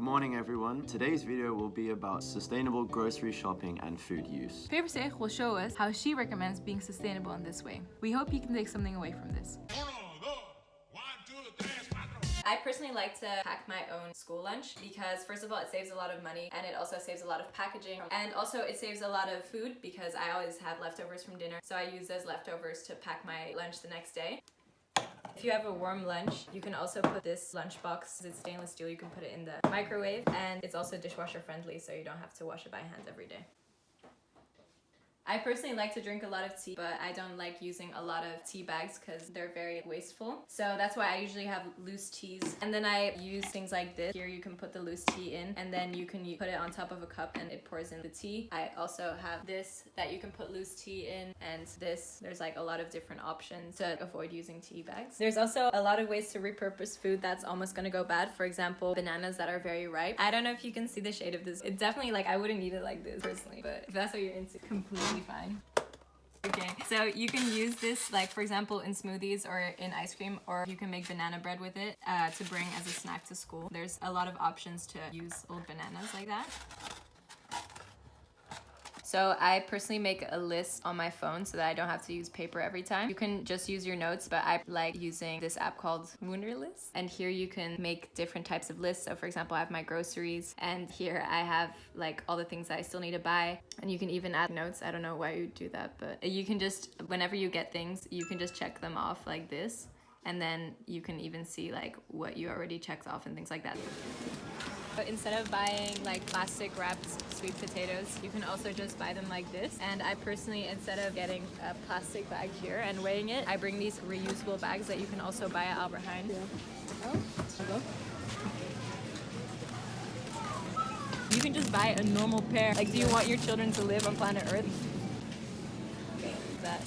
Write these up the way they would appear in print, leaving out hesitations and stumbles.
Good morning everyone. Today's video will be about sustainable grocery shopping and food use. Paper Sig will show us how she recommends being sustainable in this way. We hope you can take something away from this. I personally like to pack my own school lunch because first of all it saves a lot of money and it also saves a lot of packaging, and also it saves a lot of food because I always have leftovers from dinner, so I use those leftovers to pack my lunch the next day. If you have a warm lunch, you can also put this lunchbox, it's stainless steel, you can put it in the microwave, and it's also dishwasher friendly so you don't have to wash it by hand every day. I personally like to drink a lot of tea, but I don't like using a lot of tea bags because they're very wasteful. So that's why I usually have loose teas. And then I use things like this. Here you can put the loose tea in and then you can put it on top of a cup and it pours in the tea. I also have this that you can put loose tea in, and this, there's like a lot of different options to avoid using tea bags. There's also a lot of ways to repurpose food that's almost gonna go bad. For example, bananas that are very ripe. I don't know if you can see the shade of this. It's definitely like, I wouldn't eat it like this personally, but if that's what you're into, completely fine. Okay, so you can use this, like for example in smoothies or in ice cream, or you can make banana bread with it to bring as a snack to school. There's a lot of options to use old bananas like that. So I personally make a list on my phone so that I don't have to use paper every time. You can just use your notes, but I like using this app called Wunderlist. And here you can make different types of lists. So for example, I have my groceries, and here I have like all the things that I still need to buy. And you can even add notes. I don't know why you do that, but you can just, whenever you get things, you can just check them off like this. And then you can even see like what you already checked off and things like that. But instead of buying like plastic wrapped sweet potatoes, you can also just buy them like this. And I personally, instead of getting a plastic bag here and weighing it, I bring these reusable bags that you can also buy at Albert Heijn. Yeah. Oh. You can just buy a normal pair. Like, do you want your children to live on planet Earth? Okay, that.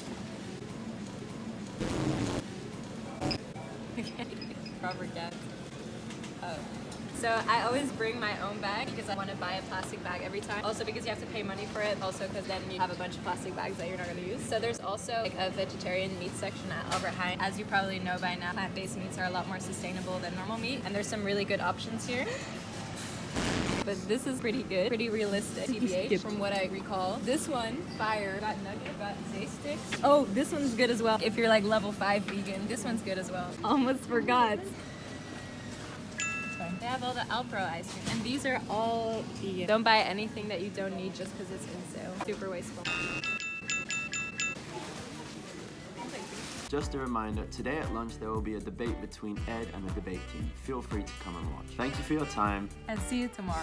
Okay, Robert Cat. Oh. So I always bring my own bag because I want to buy a plastic bag every time. Also because you have to pay money for it. Also because then you have a bunch of plastic bags that you're not going to use. So there's also like a vegetarian meat section at Albert Heijn. As you probably know by now, plant-based meats are a lot more sustainable than normal meat. And there's some really good options here. But this is pretty good, pretty realistic TBH from what I recall. This one, fire, got nugget, got Zay sticks. Oh, this one's good as well. If you're like level 5 vegan, this one's good as well. Almost forgot. They have all the Alpro ice cream, and these are all vegan. Don't buy anything that you don't need just because it's in sale. Super wasteful. Just a reminder, today at lunch there will be a debate between Ed and the debate team. Feel free to come and watch. Thank you for your time. And see you tomorrow.